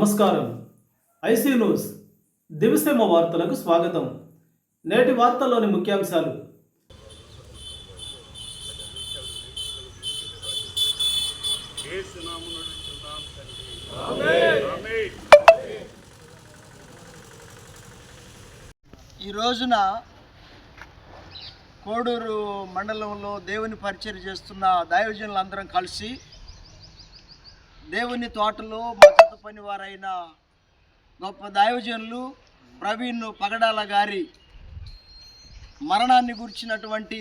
నమస్కారం. IC news దివిసేమ వార్తలకు స్వాగతం. నేటి వార్తల్లోని ముఖ్యాంశాలు. ఈ రోజున కోడూరు మండలంలో దేవుని పరిచయం చేస్తున్న దైవజనులందరం కలిసి దేవుని తోటలో మా జత పని వారైన గొప్ప దైవజనులు ప్రవీణ్ పగడాల గారి మరణాన్ని గురించినటువంటి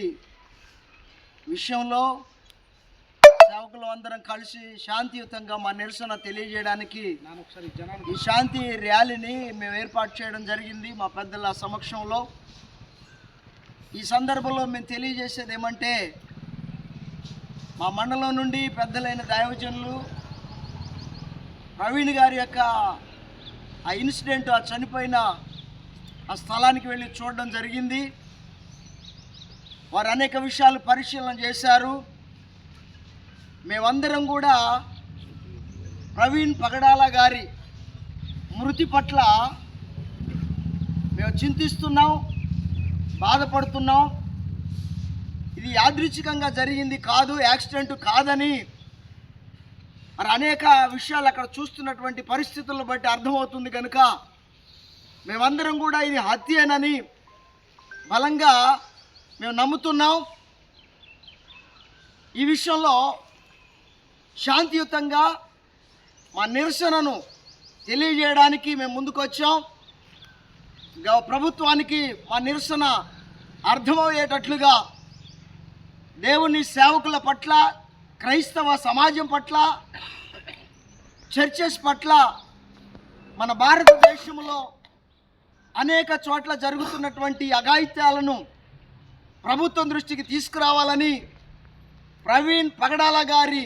విషయంలో సేవకులు అందరం కలిసి శాంతియుతంగా మా నిరసన తెలియజేయడానికి ఈ శాంతి ర్యాలీని మేము ఏర్పాటు చేయడం జరిగింది మా పెద్దల సమక్షంలో. ఈ సందర్భంలో మేము తెలియజేసేది ఏమంటే, మా మండలం నుండి పెద్దలైన దైవజనులు ప్రవీణ్ గారి యొక్క ఆ ఇన్సిడెంట్, ఆ చనిపోయిన ఆ స్థలానికి వెళ్ళి చూడడం జరిగింది. వారు అనేక విషయాలు పరిశీలన చేశారు. మేమందరం కూడా ప్రవీణ్ పగడాల గారి మృతి పట్ల మేము చింతిస్తున్నాం, బాధపడుతున్నాం. ఇది యాదృచ్ఛికంగా జరిగింది కాదు, యాక్సిడెంట్ కాదని మరి అనేక విషయాలు అక్కడ చూస్తున్నటువంటి పరిస్థితులను బట్టి అర్థమవుతుంది. కనుక మేమందరం కూడా ఇది హత్యేనని బలంగా మేము నమ్ముతున్నాం. ఈ విషయంలో శాంతియుతంగా మా నిరసనను తెలియజేయడానికి మేము ముందుకు వచ్చాం. ప్రభుత్వానికి మా నిరసన అర్థమయ్యేటట్లుగా దేవుని సేవకుల పట్ల, క్రైస్తవ సమాజం పట్ల, చర్చెస్ పట్ల, మన భారతదేశంలో అనేక చోట్ల జరుగుతున్నటువంటి అఘాయిత్యాలను ప్రభుత్వం దృష్టికి తీసుకురావాలని ప్రవీణ్ పగడాల గారి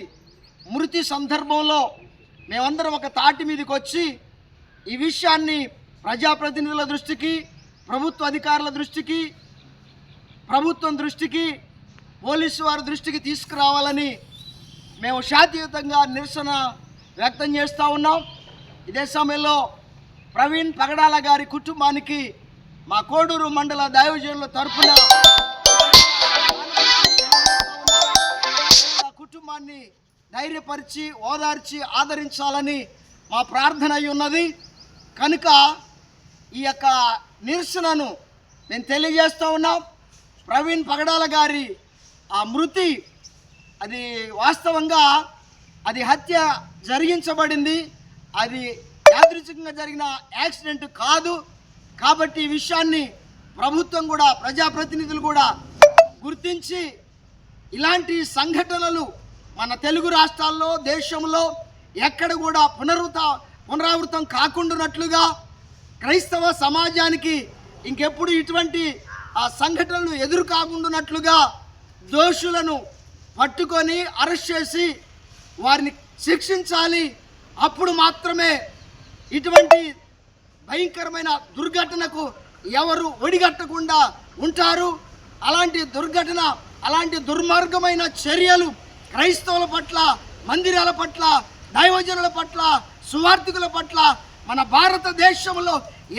మృతి సందర్భంలో మేమందరం ఒక తాటి మీదకి వచ్చి ఈ విషయాన్ని ప్రజాప్రతినిధుల దృష్టికి, ప్రభుత్వ అధికారుల దృష్టికి, ప్రభుత్వం దృష్టికి, పోలీసు వారి దృష్టికి తీసుకురావాలని మేము శాంతియుతంగా నిరసన వ్యక్తం చేస్తూ ఉన్నాం. ఇదే సమయంలో ప్రవీణ్ పగడాల గారి కుటుంబానికి మా కోడూరు మండల దైవజనుల తరఫున కుటుంబాన్ని ధైర్యపరిచి, ఓదార్చి, ఆదరించాలని మా ప్రార్థన అయి ఉన్నది. కనుక ఈ యొక్క నిరసనను నేను తెలియజేస్తూ ఉన్నాం. ప్రవీణ్ పగడాల గారి ఆ మృతి అది వాస్తవంగా అది హత్య జరిగించబడింది, అది యాదృచ్ఛికంగా జరిగిన యాక్సిడెంట్ కాదు. కాబట్టి ఈ విషయాన్ని ప్రభుత్వం కూడా, ప్రజాప్రతినిధులు కూడా గుర్తించి ఇలాంటి సంఘటనలు మన తెలుగు రాష్ట్రాల్లో, దేశంలో ఎక్కడ కూడా పునరావృతం కాకుండానట్లుగా, క్రైస్తవ సమాజానికి ఇంకెప్పుడు ఇటువంటి ఆ సంఘటనలు ఎదురు కాకుండానట్లుగా దోషులను పట్టుకొని అరెస్ట్ చేసి వారిని శిక్షించాలి. అప్పుడు మాత్రమే ఇటువంటి భయంకరమైన దుర్ఘటనకు ఎవరు ఒడిగట్టకుండా ఉంటారు. అలాంటి దుర్ఘటన, అలాంటి దుర్మార్గమైన చర్యలు క్రైస్తవుల పట్ల, మందిరాల పట్ల, దైవజనుల పట్ల, సువార్థికుల పట్ల మన భారతదేశంలో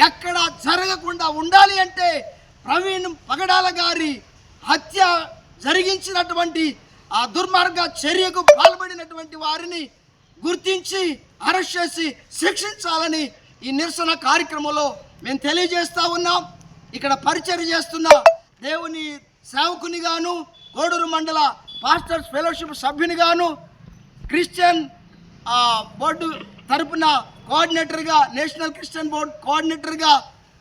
ఎక్కడ జరగకుండా ఉండాలి అంటే ప్రవీణ్ పగడాల గారి హత్య జరిగించినటువంటి ఆ దుర్మార్గ చర్యకు పాల్పడినటువంటి వారిని గుర్తించి అరెస్ట్ చేసి శిక్షించాలని ఈ నిరసన కార్యక్రమంలో మేము తెలియజేస్తూ ఉన్నాం. ఇక్కడ పరిచయం చేస్తున్న దేవుని సేవకునిగాను, కోడూరు మండల పాస్టర్స్ ఫెలోషిప్ సభ్యునిగాను, క్రిస్టియన్ బోర్డు తరపున కోఆర్డినేటర్గా, నేషనల్ క్రిస్టియన్ బోర్డు కోఆర్డినేటర్గా,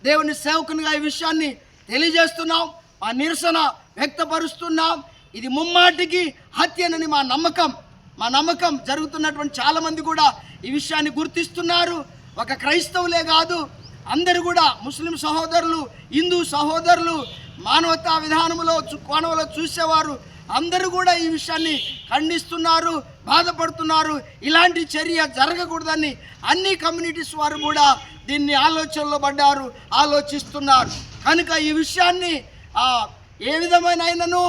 దేవుని సేవకునిగా ఈ విషయాన్ని తెలియజేస్తున్నాం. ఆ నిరసన వ్యక్తపరుస్తున్నాం. ఇది ముమ్మాటికి హత్యనని మా నమ్మకం. జరుగుతున్నటువంటి చాలామంది కూడా ఈ విషయాన్ని గుర్తిస్తున్నారు. ఒక క్రైస్తవులే కాదు, అందరూ కూడా, ముస్లిం సహోదరులు, హిందూ సహోదరులు, మానవతా విధానంలో కోణంలో చూసేవారు అందరూ కూడా ఈ విషయాన్ని ఖండిస్తున్నారు, బాధపడుతున్నారు. ఇలాంటి చర్య జరగకూడదని అన్ని కమ్యూనిటీస్ వారు కూడా దీన్ని ఆలోచనలో పడ్డారు, ఆలోచిస్తున్నారు. కనుక ఈ విషయాన్ని ఏ విధమైనను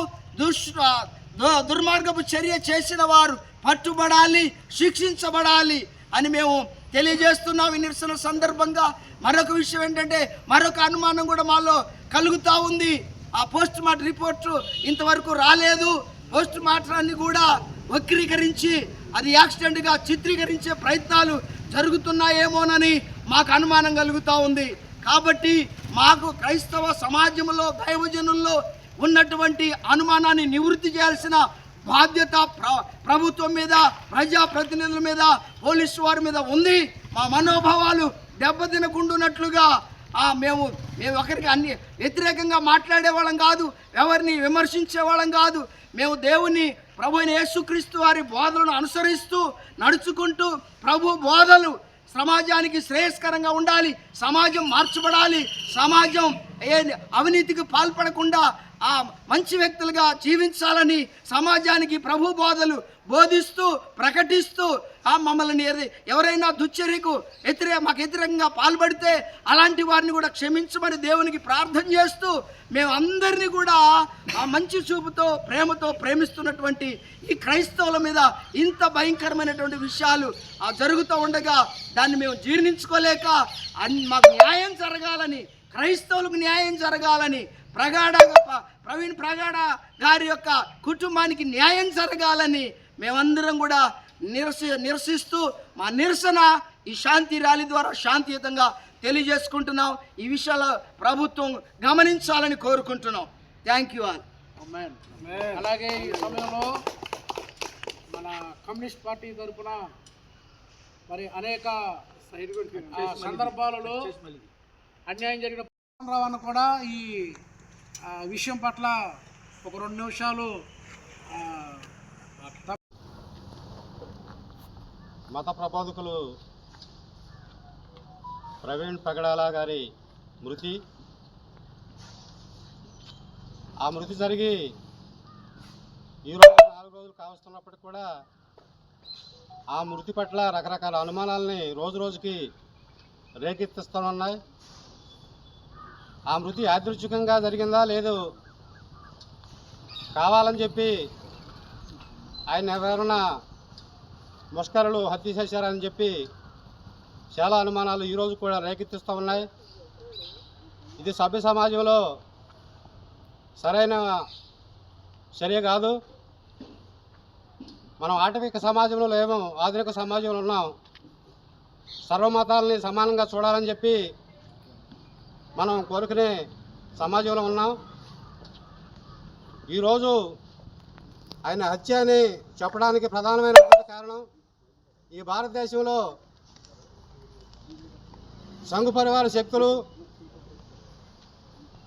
దుర్మార్గపు చర్య చేసిన వారు పట్టుబడాలి, శిక్షించబడాలి అని మేము తెలియజేస్తున్నాం. ఈ నిరసన సందర్భంగా మరొక విషయం ఏంటంటే, మరొక అనుమానం కూడా మాలో కలుగుతూ ఉంది. ఆ పోస్ట్ మార్టం రిపోర్టు ఇంతవరకు రాలేదు. పోస్ట్ మార్టాన్ని కూడా వక్రీకరించి అది యాక్సిడెంట్గా చిత్రీకరించే ప్రయత్నాలు జరుగుతున్నాయేమోనని మాకు అనుమానం కలుగుతూ ఉంది. కాబట్టి మాకు క్రైస్తవ సమాజంలో దైవజనుల్లో ఉన్నటువంటి అనుమానాన్ని నివృత్తి చేయాల్సిన బాధ్యత ప్రభుత్వం మీద, ప్రజాప్రతినిధుల మీద, పోలీసు వారి మీద ఉంది. మా మనోభావాలు దెబ్బతినకుండున్నట్లుగా మేము ఒకరికి అన్ని వ్యతిరేకంగా మాట్లాడేవాళ్ళం కాదు, ఎవరిని విమర్శించేవాళ్ళం కాదు. మేము దేవుని ప్రభు అయిన యేసుక్రీస్తు వారి బోధలను అనుసరిస్తూ నడుచుకుంటూ, ప్రభు బోధలు సమాజానికి శ్రేయస్కరంగా ఉండాలి, సమాజం మార్చబడాలి, సమాజం అవినీతికి పాల్పడకుండా మంచి వ్యక్తులుగా జీవించాలని సమాజానికి ప్రభు బోధలు బోధిస్తూ ప్రకటిస్తూ మమ్మల్ని ఎవరైనా దుశ్చర్యకు మాకు వ్యతిరేకంగా పాల్పడితే అలాంటి వారిని కూడా క్షమించమని దేవునికి ప్రార్థన చేస్తూ మేము అందరినీ కూడా మంచి చూపుతో ప్రేమతో ప్రేమిస్తున్నటువంటి ఈ క్రైస్తవుల మీద ఇంత భయంకరమైనటువంటి విషయాలు జరుగుతూ ఉండగా దాన్ని మేము జీర్ణించుకోలేక మాకు న్యాయం జరగాలని, క్రైస్తవులకు న్యాయం జరగాలని, ప్రవీణ్ ప్రగాఢ గారి యొక్క కుటుంబానికి న్యాయం జరగాలని మేమందరం కూడా నిరసిస్తూ మా నిరసన ఈ శాంతి ర్యాలీ ద్వారా శాంతియుతంగా తెలియజేసుకుంటున్నాం. ఈ విషయాలు ప్రభుత్వం గమనించాలని కోరుకుంటున్నాం. Thank you all. అలాగే ఈ సమయంలో మన కమ్యూనిస్ట్ పార్టీ తరఫున మరి అనేక సందర్భాలలో అన్యాయం జరిగిన రావణ కూడా ఈ విషయం పట్ల ఒక 2 నిమిషాలు మత ప్రబోధకులు ప్రవీణ్ పగడాల గారి మృతి, ఆ మృతి జరిగి ఈరోజు 4 రోజులు కావస్తున్నప్పటికి కూడా ఆ మృతి పట్ల రకరకాల అనుమానాలని రోజు రోజుకి రేకెత్తిస్తున్నాయి. ఆ మృతి యాదృచ్ఛికంగా జరిగిందా లేదు కావాలని చెప్పి ఆయన ఎవరైనా ముష్కరులు హత్య చేశారని చెప్పి చాలా అనుమానాలు ఈరోజు కూడా రేకెత్తిస్తూ ఉన్నాయి. ఇది సభ్య సమాజంలో సరైన చర్య కాదు. మనం ఆటవిక సమాజంలో లేము, ఆధునిక సమాజంలో ఉన్నాం. సర్వమతాలని సమానంగా చూడాలని చెప్పి మనం కోరుకునే సమాజంలో ఉన్నాం. ఈరోజు ఆయన హత్య అని చెప్పడానికి ప్రధానమైనటువంటి కారణం, ఈ భారతదేశంలో సంఘ పరివార శక్తులు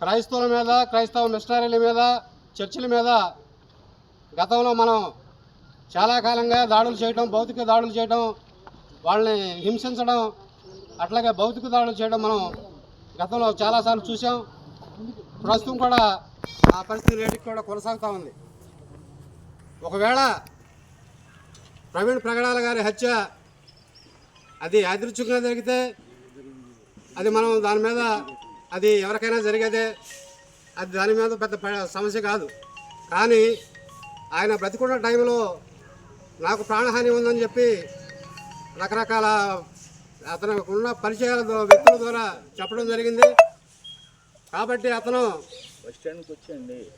క్రైస్తవుల మీద, క్రైస్తవ మిషనరీల మీద, చర్చిల మీద గతంలో మనం చాలా కాలంగా దాడులు చేయడం, భౌతిక దాడులు చేయడం, వాళ్ళని హింసించడం, అట్లాగే భౌతిక దాడులు చేయడం మనం గతంలో చాలాసార్లు చూసాం. ప్రస్తుతం కూడా ఆ పరిస్థితి రేటుకి కూడా కొనసాగుతూ ఉంది. ఒకవేళ ప్రవీణ్ ప్రగడాల గారి హత్య అది యాదృచ్ఛికంగా జరిగితే అది మనం దాని మీద అది ఎవరికైనా జరిగేదే, అది దాని మీద పెద్ద సమస్య కాదు. కానీ ఆయన బ్రతికున్న టైంలో నాకు ప్రాణహాని ఉందని చెప్పి రకరకాల అతనికి ఉన్న పరిచయాల వ్యక్తుల ద్వారా చెప్పడం జరిగింది. కాబట్టి అతను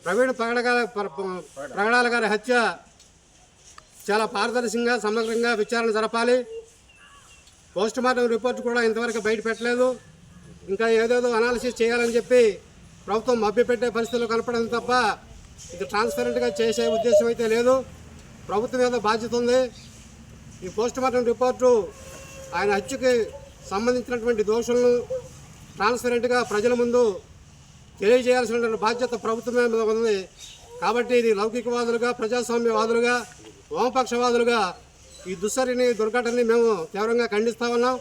ప్రవీణ్ ప్రగడాల గారి హత్య చాలా పారదర్శకంగా సమగ్రంగా విచారణ జరపాలి. పోస్ట్ మార్టం రిపోర్ట్ కూడా ఇంతవరకు బయట పెట్టలేదు. ఇంకా ఏదేదో అనాలిసిస్ చేయాలని చెప్పి ప్రభుత్వం మభ్యపెట్టే పరిస్థితులు కనపడడం తప్ప ఇది ట్రాన్స్పరెంట్గా చేసే ఉద్దేశం అయితే లేదు. ప్రభుత్వం మీద బాధ్యత ఉంది. ఈ పోస్ట్ మార్టం రిపోర్టు ఆయన హత్యకి సంబంధించినటువంటి దోషులను ట్రాన్స్పరెంట్గా ప్రజల ముందు తెలియజేయాల్సిన బాధ్యత ప్రభుత్వం మీద ఉంది. కాబట్టి ఇది లౌకికవాదులుగా, ప్రజాస్వామ్యవాదులుగా, వామపక్షవాదులుగా ఈ దుర్ఘటనని మేము తీవ్రంగా ఖండిస్తూ ఉన్నాం.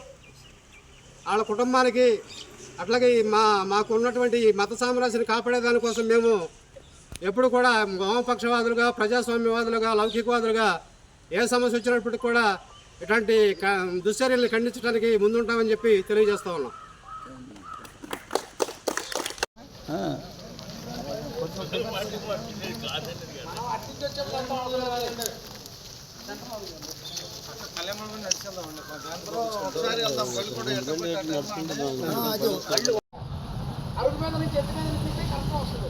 వాళ్ళ కుటుంబానికి అట్లాగే మాకు ఉన్నటువంటి మత సామ్రాజ్యాన్ని కాపాడేదానికోసం మేము ఎప్పుడు కూడా వామపక్షవాదులుగా, ప్రజాస్వామ్యవాదులుగా, లౌకికవాదులుగా ఏ సమస్య వచ్చినప్పటికీ కూడా ఇట్లాంటి దుశ్చర్యల్ని ఖండించడానికి ముందుంటామని చెప్పి తెలియజేస్తూ ఉన్నాం. ఒకసారి వెళ్దాం, బండి కూడా ఎట్ట పెట్టాలి. అరుగు మీద నుంచి ఎత్తు మీద నుంచి కరెక్ట్గా వస్తుంది.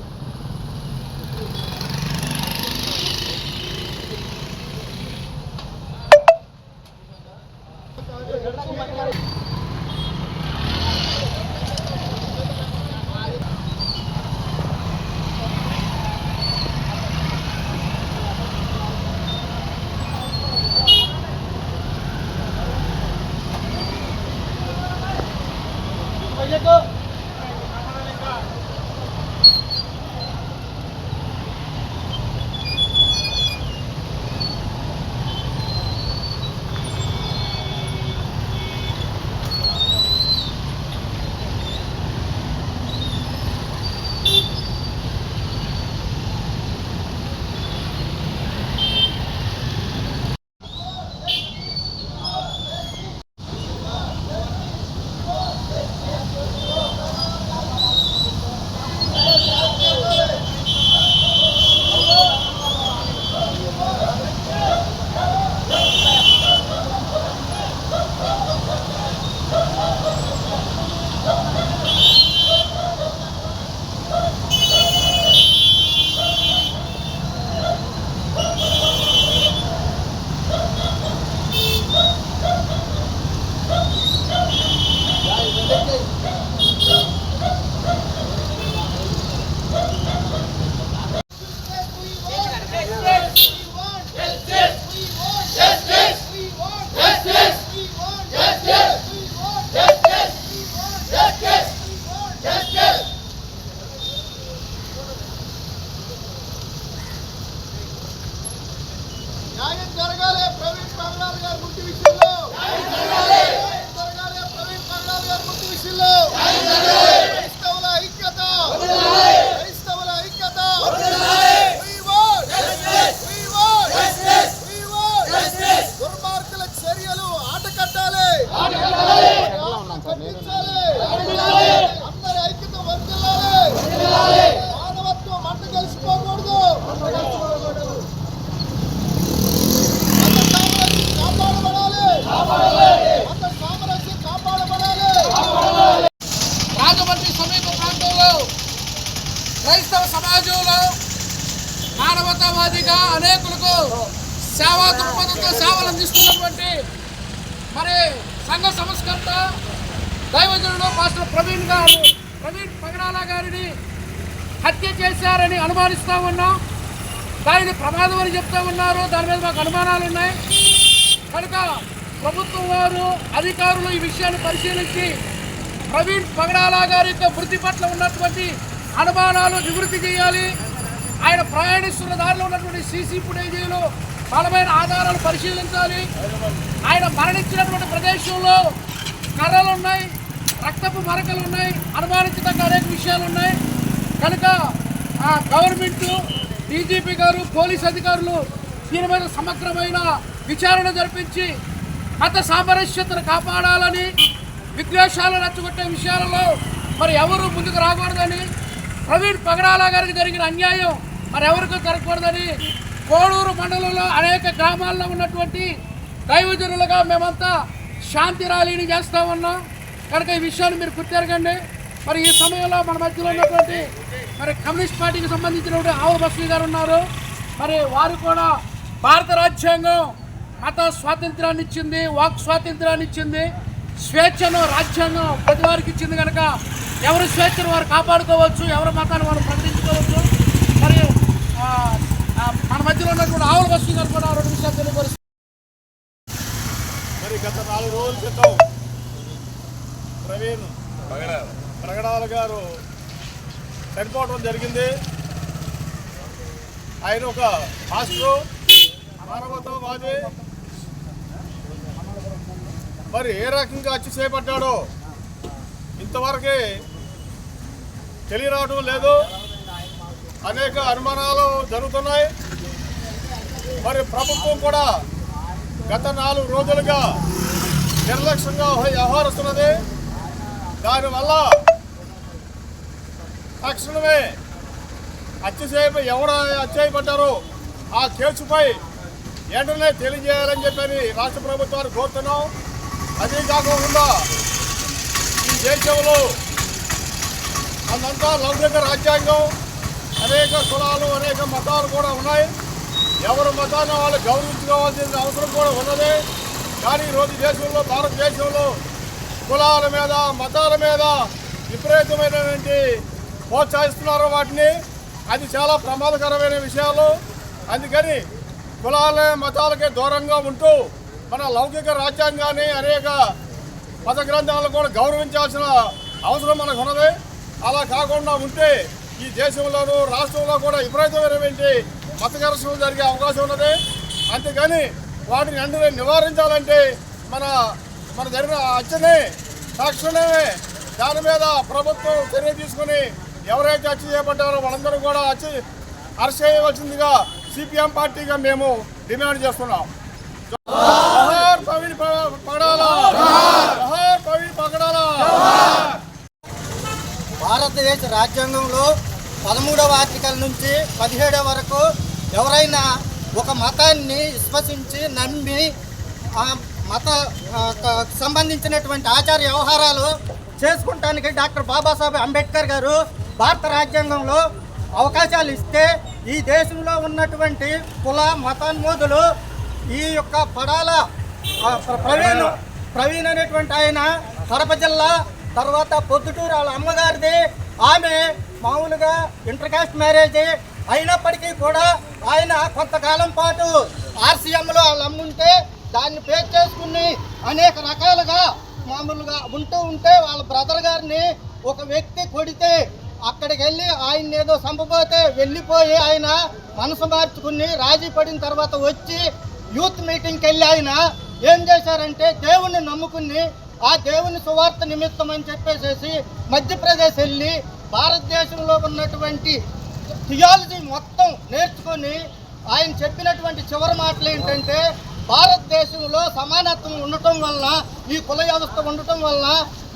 న్యాయం జరగాలి ప్రవీణ్ పగడాల గారి మృతి విషయంలో. న్యాయం జరగాలి ప్రవీణ్ పగడాల గారి మృతి విషయంలో. క్రైస్తవుల ఐక్యత, క్రైస్తవుల ఐక్యత. దుర్మార్గుల చర్యలు ఆటకట్టాలి. అందరి ఐక్యత వర్ధిల్లాలి. మానవత్వం మంట కలిసిపోకూడదు. రాజమండ్రి సమీప ప్రాంతంలో క్రైస్తవ సమాజంలో మానవతావాదిగా అనేకులకు సేవా దృక్పథంతో సేవలు అందిస్తున్నటువంటి మరి సంఘ సంస్కర్త దైవజనుడు పాస్టర్ ప్రవీణ్ పగడాల గారిని హత్య చేశారని అనుమానిస్తూ ఉన్నాం. దానిని ప్రమాదం అని చెప్తూ ఉన్నారు. దాని మీద మాకు అనుమానాలు ఉన్నాయి. కనుక ప్రభుత్వం వారు అధికారులు ఈ విషయాన్ని పరిశీలించి ప్రవీణ్ పగడాల గారి యొక్క మృతి పట్ల ఉన్నటువంటి అనుమానాలు నివృత్తి చేయాలి. ఆయన ప్రయాణిస్తున్న దారిలో ఉన్నటువంటి సీసీ ఫుటేజీలు బలమైన ఆధారాలు పరిశీలించాలి. ఆయన మరణించినటువంటి ప్రదేశంలో కర్రలు ఉన్నాయి, రక్తపు మరకలు ఉన్నాయి, అనుమానించదగ్గ అనేక విషయాలు ఉన్నాయి. కనుక గవర్నమెంట్, డీజీపీ గారు, పోలీస్ అధికారులు దీని మీద సమగ్రమైన విచారణ జరిపించి మత సామరస్యతను కాపాడాలని, విద్వేషాలను రెచ్చగొట్టే విషయాలలో మరి ఎవరు ముందుకు రాకూడదని, ప్రవీణ్ పగడాల గారికి జరిగిన అన్యాయం మరి ఎవరికి జరగకూడదని కోడూరు మండలంలో అనేక గ్రామాల్లో ఉన్నటువంటి దైవజనులుగా మేమంతా శాంతి ర్యాలీని చేస్తూ ఉన్నాం. కనుక ఈ విషయాన్ని మీరు గుర్తెరగండి. మరి ఈ సమయంలో మన మధ్యలో ఉన్నటువంటి మరి కమ్యూనిస్ట్ పార్టీకి సంబంధించినటువంటి ఆవుల బస్వి గారు ఉన్నారు. మరి వారు కూడా భారత రాజ్యాంగం మత స్వాతంత్రాన్ని ఇచ్చింది, వాక్ స్వాతంత్రాన్ని ఇచ్చింది, స్వేచ్ఛను రాజ్యాంగం ప్రతి వారికి ఇచ్చింది. కనుక ఎవరి స్వేచ్ఛను వారు కాపాడుకోవచ్చు, ఎవరి మతాన్ని వారు ప్రకటించుకోవచ్చు. మరి మన మధ్యలో ఉన్నటువంటి ఆవుల బస్వి గారు కూడా 2 నిమిషాలు తెలియపరుస్తారు. మరి గత 4 రోజుల క్రితం ప్రవీణ్ పగడాల గారు చనిపోవడం జరిగింది. ఆయన ఒక మాస్టరు, మానవతావాది. మరి ఏ రకంగా హత్య చేయబడ్డాడో ఇంతవరకే తెలియరావడం లేదు. అనేక అనుమానాలు జరుగుతున్నాయి. మరి ప్రభుత్వం కూడా గత 4 రోజులుగా నిర్లక్ష్యంగా వ్యవహరిస్తున్నది. దానివల్ల తక్షణమే ఎవరు హత్య చేయబడ్డారో ఆ కేసుపై వెంటనే తెలియజేయాలని చెప్పని రాష్ట్ర ప్రభుత్వాన్ని కోరుతున్నాం. అదే కాకుండా ఈ దేశంలో అదంతా లౌకిక రాజ్యాంగం, అనేక కులాలు అనేక మతాలు కూడా ఉన్నాయి. ఎవరి మతాన్ని వాళ్ళు గౌరవించుకోవాల్సిన అవసరం కూడా ఉన్నది. కానీ ఈరోజు దేశంలో భారతదేశంలో కులాల మీద మతాల మీద విపరీతమైనటువంటి ప్రోత్సహిస్తున్నారు వాటిని. అది చాలా ప్రమాదకరమైన విషయాలు. అందుకని కులాల మతాలకే దూరంగా ఉంటూ మన లౌకిక రాజ్యాంగాన్ని అనేక మత గ్రంథాలను కూడా గౌరవించాల్సిన అవసరం మనకు ఉన్నది. అలా కాకుండా ఉంటే ఈ దేశంలోనూ రాష్ట్రంలో కూడా విపరీతమైనటువంటి మత ఘర్షణలు జరిగే అవకాశం ఉన్నది. అంతేగాని వాటిని వెంటనే నివారించాలంటే మన జరిగిన హత్యని తక్షణమే దాని మీద ప్రభుత్వం చర్య తీసుకుని ఎవరైతే హత్య చేపట్టారో వాళ్ళందరూ కూడా అరెస్ట్ చేయవలసిందిగా సిపిఎం పార్టీగా మేము డిమాండ్ చేస్తున్నాం. జోహార్ ప్రవీణ్ పగడాల, జోహార్ ప్రవీణ్ పగడాల. భారతదేశ రాజ్యాంగంలో 13వ ఆర్టికల్ నుంచి 17 వరకు ఎవరైనా ఒక మతాన్ని విశ్వసించి నమ్మి ఆ మత సంబంధించినటువంటి ఆచార వ్యవహారాలు చేసుకుంటానికి డాక్టర్ బాబాసాహెబ్ అంబేద్కర్ గారు భారత రాజ్యాంగంలో అవకాశాలు ఇస్తే ఈ దేశంలో ఉన్నటువంటి కుల మతాన్మోదులు ఈ యొక్క పడాల ప్రవీణ్ అనేటువంటి ఆయన కడప జిల్లా, తర్వాత పొద్దుటూరు వాళ్ళ అమ్మగారిది, ఆమె మామూలుగా ఇంటర్ కాస్ట్ మ్యారేజ్ అయినప్పటికీ కూడా ఆయన కొంతకాలం పాటు ఆర్సీఎంలో వాళ్ళ అమ్ముంటే దాన్ని పే చేసుకుని అనేక రకాలుగా మామూలుగా ఉంటే వాళ్ళ బ్రదర్ గారిని ఒక వ్యక్తి కొడితే అక్కడికి వెళ్ళి ఆయన ఏదో చంపబోతే వెళ్ళిపోయి ఆయన మనసు మార్చుకుని రాజీ పడిన తర్వాత వచ్చి యూత్ మీటింగ్కి వెళ్ళి ఆయన ఏం చేశారంటే దేవుణ్ణి నమ్ముకుని ఆ దేవుని సువార్త నిమిత్తం అని చెప్పేసి మధ్యప్రదేశ్ వెళ్ళి భారతదేశంలో ఉన్నటువంటి థియాలజీ మొత్తం నేర్చుకొని ఆయన చెప్పినటువంటి చివరి మాటలు ఏంటంటే భారతదేశంలో సమానత్వం ఉండటం వలన ఈ కుల వ్యవస్థ ఉండటం వలన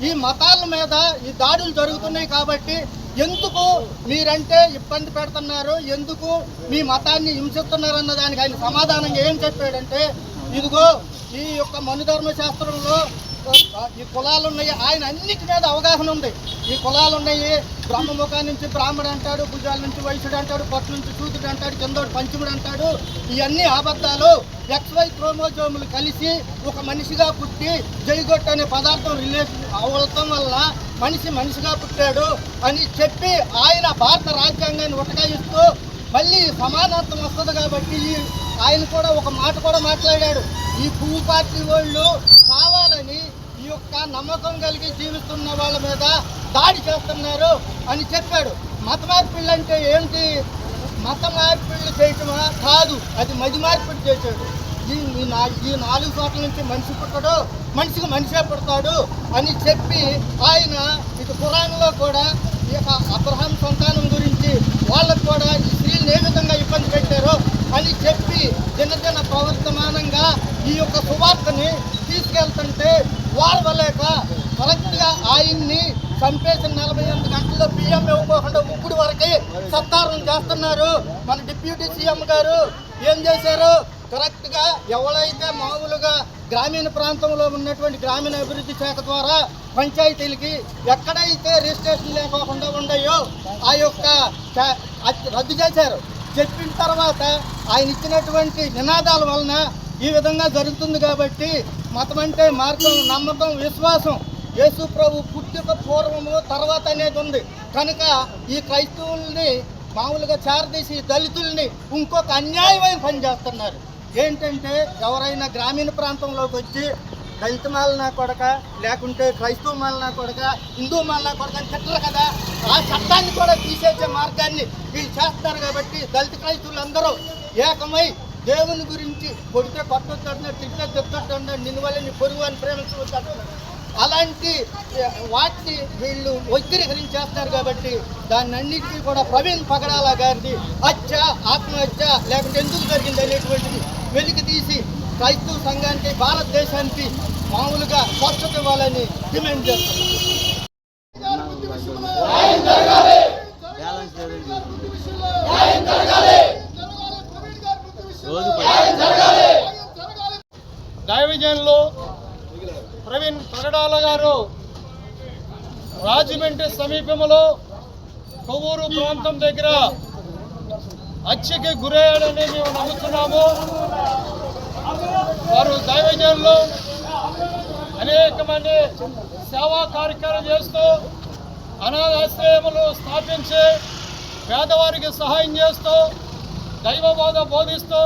ఈ మతాల మీద ఈ దాడులు జరుగుతున్నాయి కాబట్టి ఎందుకు మీరంటే ఇబ్బంది పెడుతున్నారు, ఎందుకు మీ మతాన్ని హింసిస్తున్నారు అన్న దానికి ఆయన సమాధానంగా ఏం చెప్పాడంటే, ఇదిగో ఈ యొక్క మనుధర్మ శాస్త్రంలో ఈ కులాలు ఉన్నాయి, ఆయన అన్నిటి మీద అవగాహన ఉంది. ఈ కులాలు ఉన్నాయి, బ్రహ్మముఖం నుంచి బ్రాహ్మడు అంటాడు, భుజాల నుంచి వైశ్యుడు అంటాడు, పొట్ల నుంచి శూద్రుడు అంటాడు, కిందోడు పంచముడు అంటాడు. ఇవన్నీ అబద్ధాలు. XY క్రోమోజోములు కలిసి ఒక మనిషిగా పుట్టి జైగొట్టు అనే పదార్థం రిలేషన్ అవడం వల్ల మనిషిగా పుట్టాడు అని చెప్పి ఆయన భారత రాజ్యాంగాన్ని ఉటకాయిస్తూ మళ్ళీ సమానత్వం వస్తుంది కాబట్టి ఆయన కూడా ఒక మాట కూడా మాట్లాడాడు. ఈ పువ్వు పార్టీ వాళ్ళు కావాలని ఈ యొక్క నమ్మకం కలిగి జీవిస్తున్న వాళ్ళ మీద దాడి చేస్తున్నారు అని చెప్పాడు. మత మార్పిళ్ళు అంటే ఏంటి? మత మార్పిళ్ళు చేయటమా? కాదు, అది మది మార్పిడి చేశాడు. ఈ 4 చోట్ల నుంచి మనిషి పుట్టడు, మనిషికి మనిషే పుడతాడు అని చెప్పి ఆయన ఇటు ఖురాన్లో కూడా ఈ యొక్క అబ్రహాం సంతానం గురించి వాళ్ళకు కూడా ఈ స్త్రీలను ఏ విధంగా ఇబ్బంది పెట్టారో అని చెప్పి దినదిన ప్రవర్తమానంగా ఈ యొక్క సువార్తని తీసుకెళ్తుంటే వారవలేక కరెక్ట్గా ఆయన్ని చంపేసిన 48 గంటల్లో బియ్యం ఇవ్వకుండా ఇప్పుడు వరకు సత్తారం చేస్తున్నారు. మన డిప్యూటీ సీఎం గారు ఏం చేశారు? కరెక్ట్గా ఎవరైతే మామూలుగా గ్రామీణ ప్రాంతంలో ఉన్నటువంటి గ్రామీణ అభివృద్ధి శాఖ ద్వారా పంచాయతీలకి ఎక్కడైతే రిజిస్ట్రేషన్ లేకోకుండా ఉన్నాయో ఆ యొక్క రద్దు చేశారు. చెప్పిన తర్వాత ఆయన ఇచ్చినటువంటి నినాదాల వలన ఈ విధంగా జరుగుతుంది. కాబట్టి మతం అంటే మార్గం, నమ్మకం, విశ్వాసం. యేసు ప్రభు పుట్టుక పూర్వము తర్వాత అనేది ఉంది కనుక ఈ క్రైస్తవుల్ని మామూలుగా చారదీసి దళితుల్ని ఇంకొక అన్యాయమైన పని చేస్తున్నారు. ఏంటంటే ఎవరైనా గ్రామీణ ప్రాంతంలోకి వచ్చి దళిత మాలనా కొడక, లేకుంటే క్రైస్తవ మాలనా కొడక, హిందూ మాలనా కొడక అని తిట్టరు కదా, ఆ చట్టాన్ని కూడా తీసేసే మార్గాన్ని వీళ్ళు చేస్తారు. కాబట్టి దళిత క్రైస్తవులు అందరూ ఏకమై దేవుని గురించి కొడితే కొట్టొద్దు, తిట్టే తిట్టొద్దు, నిన్ను వల్ల నీ పొరుగు అని ప్రేమించవద్దు, అలాంటి వాటిని వీళ్ళు వక్రీకరించేస్తారు. కాబట్టి దాన్ని అన్నిటికీ కూడా ప్రవీణ్ పగడాల గారిది హత్య, ఆత్మహత్య లేకుంటే ఎందుకు జరిగింది అనేటువంటిది వెలికి తీసి క్రైస్తవ సంఘానికి, భారతదేశానికి మామూలుగా స్వచ్ఛత ఇవ్వాలని డిమాండ్ చేస్తున్నారు. దైవజనులు ప్రవీణ్ పగడాల గారు రాజమండ్రి సమీపంలో కొవ్వూరు ప్రాంతం దగ్గర హత్యకి గురయ్యాడని మేము నమ్ముతున్నాము. వారు దైవజనులు అనేక మంది సేవా కార్యక్రమాలు చేస్తూ అనాథాశ్రయములు స్థాపించి పేదవారికి సహాయం చేస్తూ దైవబోధ బోధిస్తూ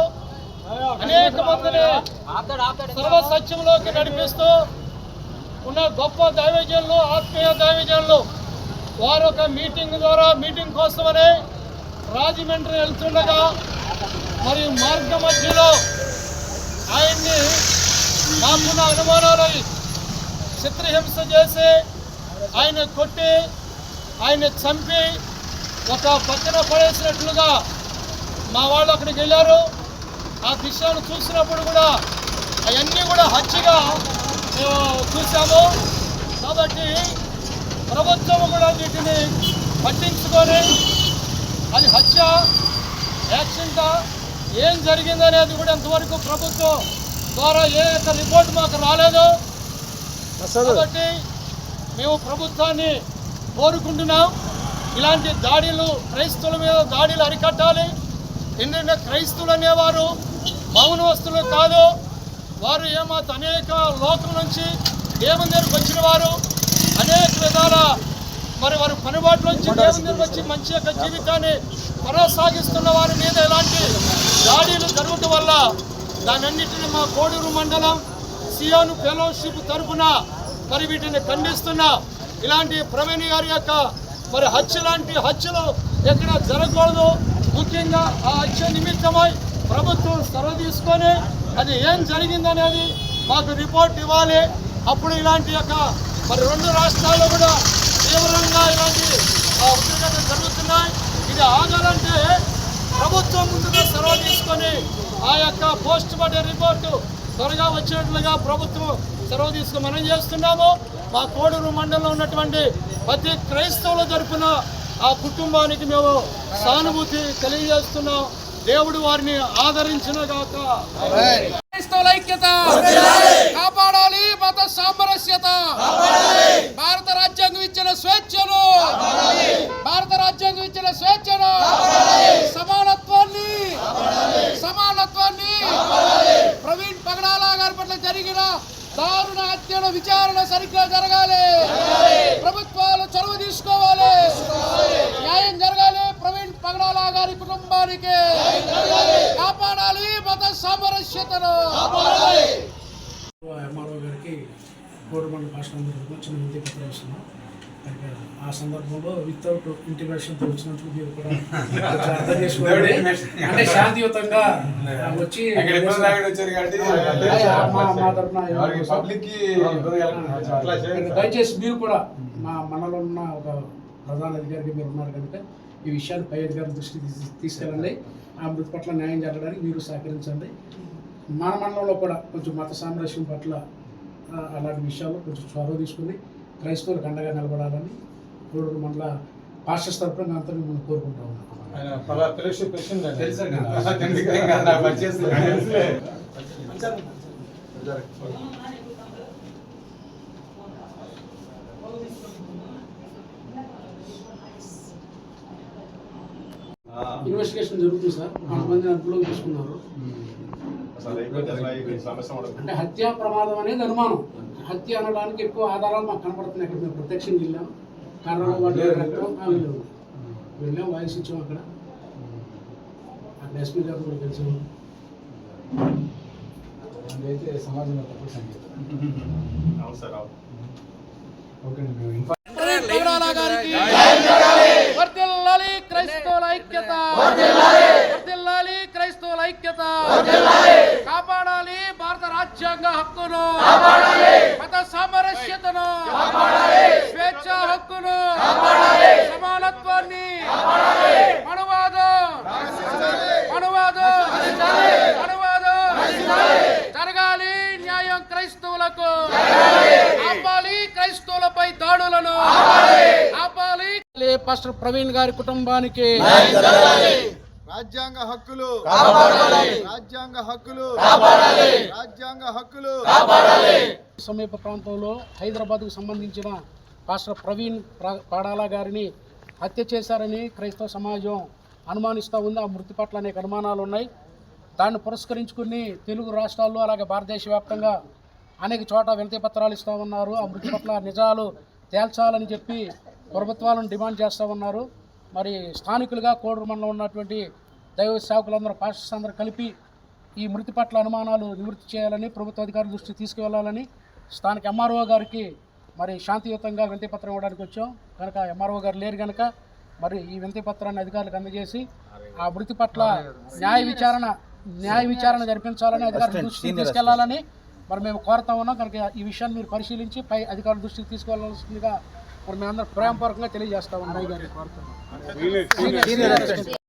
అనేక మందిని సర్వసత్యంలోకి నడిపిస్తూ ఉన్న గొప్ప దైవజనులు, ఆత్మీయ దైవజనులు. వారు ఒక మీటింగ్ కోసమని రాజమండ్రి వెళ్తుండగా మరి మార్గ మధ్యలో ఆయన్ని మాకున్న అనుమానాలై చిత్రహింస చేసి ఆయన కొట్టి ఆయన చంపి ఒక పక్కన పడేసినట్లుగా మా వాళ్ళు అక్కడికి వెళ్ళారు. ఆ దృశ్యాలు చూసినప్పుడు కూడా అవన్నీ కూడా హత్యగా చూసాము. కాబట్టి ప్రభుత్వం కూడా వీటిని పట్టించుకొని అది హత్య యాక్సిడెంటా ఏం జరిగిందనేది కూడా ఇంతవరకు ప్రభుత్వం ద్వారా ఏ యొక్క రిపోర్ట్ మాకు రాలేదు. కాబట్టి మేము ప్రభుత్వాన్ని కోరుకుంటున్నాం, ఇలాంటి దాడులు క్రైస్తవుల మీద దాడులు అరికట్టాలి. ఎందుకంటే క్రైస్తవులు అనేవారు మౌనవస్తులు కాదు. వారు ఏమాత్రం అనేక లోకం నుంచి దేవుని దగ్గరకు వచ్చిన వారు, అనేక విధాల మరి వారి పనిబాట్ల నుంచి దేవుని దగ్గరకు వచ్చి మంచి యొక్క జీవితాన్ని కొనసాగిస్తున్న వారి మీద ఇలాంటి దాడులు జరగటం వల్ల దానన్నింటినీ మా కోడూరు మండలం సియోను ఫెలోషిప్ తరఫున మరి వీటిని ఖండిస్తున్నా. ఇలాంటి ప్రవీణ్ గారి యొక్క మరి లాంటి హత్యలు ఎక్కడ జరగకూడదు. ముఖ్యంగా ఆ హత్య నిమిత్తమై ప్రభుత్వం చొరవ తీసుకొని అది ఏం జరిగిందనేది మాకు రిపోర్ట్ ఇవ్వాలి. అప్పుడు ఇలాంటి యొక్క మరి 2 రాష్ట్రాల్లో కూడా తీవ్రంగా ఇలాంటి ఉద్రిక్తతలు జరుగుతున్నాయి. ఇది ఆగాలంటే ప్రభుత్వం ముందుగా చొరవ తీసుకొని ఆ యొక్క పోస్ట్ మార్టం రిపోర్టు త్వరగా వచ్చేట్లుగా ప్రభుత్వం చొరవ తీసుకుని మనం చేస్తున్నాము. మా కోడూరు మండలంలో ఉన్నటువంటి ప్రతి క్రైస్తవుల తరపున ఆ కుటుంబానికి మేము సానుభూతి తెలియజేస్తున్నాం. దేవుడు వారిని ఆదరించిన గాక. క్రైస్తవుల ఐక్యత కాపాడాలి, మత సామరస్యత, భారత రాజ్యాంగం ఇచ్చిన స్వేచ్ఛను, భారత రాజ్యాంగం ఇచ్చిన స్వేచ్ఛను, సమానత్వాన్ని ప్రవీణ్ పగడాల గారి పట్ల జరిగిన దారుణ హత్యను విచారణ సరిగ్గా జరగాలి. ప్రభుత్వాలు చొరవ తీసుకోవాలి, న్యాయం జరగాలి. ప్రవీణ్ పగడాల గారి కుటుంబానికి కాపాడాలి, మత సామరస్యతను. ఎంఆర్ఓ గారికి గవర్నమెంట్ పాస్టర్ వచ్చిన వినతి పత్రం ఇస్తున్నాం. ఆ సందర్భంలో వితౌట్ ఇంటిమేషన్తో వచ్చినప్పుడు మీరు కూడా అర్థం చేసుకోవాలి. అంటే శాంతియుతంగా వచ్చి మా తరఫున దయచేసి మీరు కూడా మా మనలో ఉన్న ఒక ప్రధాన అధికారికి మీరు ఉన్నారు కనుక ఈ విషయాన్ని పై అధికారుల దృష్టికి తీసుకెళ్ళండి. ఆ మృతి పట్ల న్యాయం జరగడానికి మీరు సహకరించండి. మన మండలంలో కూడా కొంచెం మత సామరస్యం పట్ల అలాంటి విషయాల్లో కొంచెం చొరవ తీసుకుని క్రైస్తవులకు అండగా నిలబడాలని కోడూరు మండల పాస్టర్స్ తరఫున అంతా మేము కోరుకుంటా ఉన్నాం. ఇన్వెస్టిగేషన్ జరుగుతుంది సార్. కొంతమంది అదుపులోకి తీసుకున్నారు. అంటే హత్యా ప్రమాదం అనేది అనుమానం. హత్య అనడానికి ఎక్కువ ఆధారాలు మాకు కనపడుతున్నాయి. అక్కడ మేము ప్రత్యక్షంగా వెళ్ళాం. కారణంలో వాళ్ళు వెళ్ళాం, వాయిస్ ఇచ్చాం. అక్కడ ఎస్పీ గారు కూడా కలిసాము. అయితే సమాజంలో తప్పు సంగీతం. వర్ధిల్లాలి క్రైస్తవుల ఐక్యత, వర్ధిల్లాలి క్రైస్తవుల ఐక్యత, కాపాడాలి భారత రాజ్యాంగ హక్కును, మత సామరస్యతను, స్వేచ్ఛ హక్కును, సమానత్వాన్ని, జరగాలి. న్యాయం క్రైస్తవులకు ఆపాలి, క్రైస్తవులపై దాడులను ఆపాలి. పాస్టర్ ప్రవీణ్ గారి కుటుంబానికి రాజ్యాంగ హక్కులు రాజ్యాంగ హక్కులు రాజ్యాంగ హక్కులు. సమీప ప్రాంతంలో హైదరాబాద్కు సంబంధించిన పాస్టర్ ప్రవీణ్ పగడాల గారిని హత్య చేశారని క్రైస్తవ సమాజం అనుమానిస్తూ ఉంది. ఆ మృతి పట్ల అనేక అనుమానాలు ఉన్నాయి. దాన్ని పురస్కరించుకుని తెలుగు రాష్ట్రాల్లో అలాగే భారతదేశ వ్యాప్తంగా అనేక చోట వినతి పత్రాలు ఇస్తూ ఉన్నారు. ఆ మృతి పట్ల నిజాలు తేల్చాలని చెప్పి ప్రభుత్వాలను డిమాండ్ చేస్తూ ఉన్నారు. మరి స్థానికులుగా కోడూరు మండలం ఉన్నటువంటి దైవ సేవకులందరూ పాస్టర్స్ అందరూ కలిపి ఈ మృతి పట్ల అనుమానాలు నివృత్తి చేయాలని ప్రభుత్వ అధికారుల దృష్టికి తీసుకువెళ్ళాలని స్థానిక ఎంఆర్ఓ గారికి మరి శాంతియుతంగా వినతి పత్రం ఇవ్వడానికి వచ్చాం. కనుక ఎంఆర్ఓ గారు లేరు కనుక మరి ఈ వినతి పత్రాన్ని అధికారులకు అందజేసి ఆ మృతి పట్ల న్యాయ విచారణ జరిపించాలని అధికారుల దృష్టికి తీసుకెళ్లాలని మరి మేము కోరుతా ఉన్నాం. కనుక ఈ విషయాన్ని మీరు పరిశీలించి పై అధికారుల దృష్టికి తీసుకెళ్లాల్సిందిగా మరి మేమందరం ప్రేమపూర్వకంగా తెలియజేస్తా ఉన్నాం.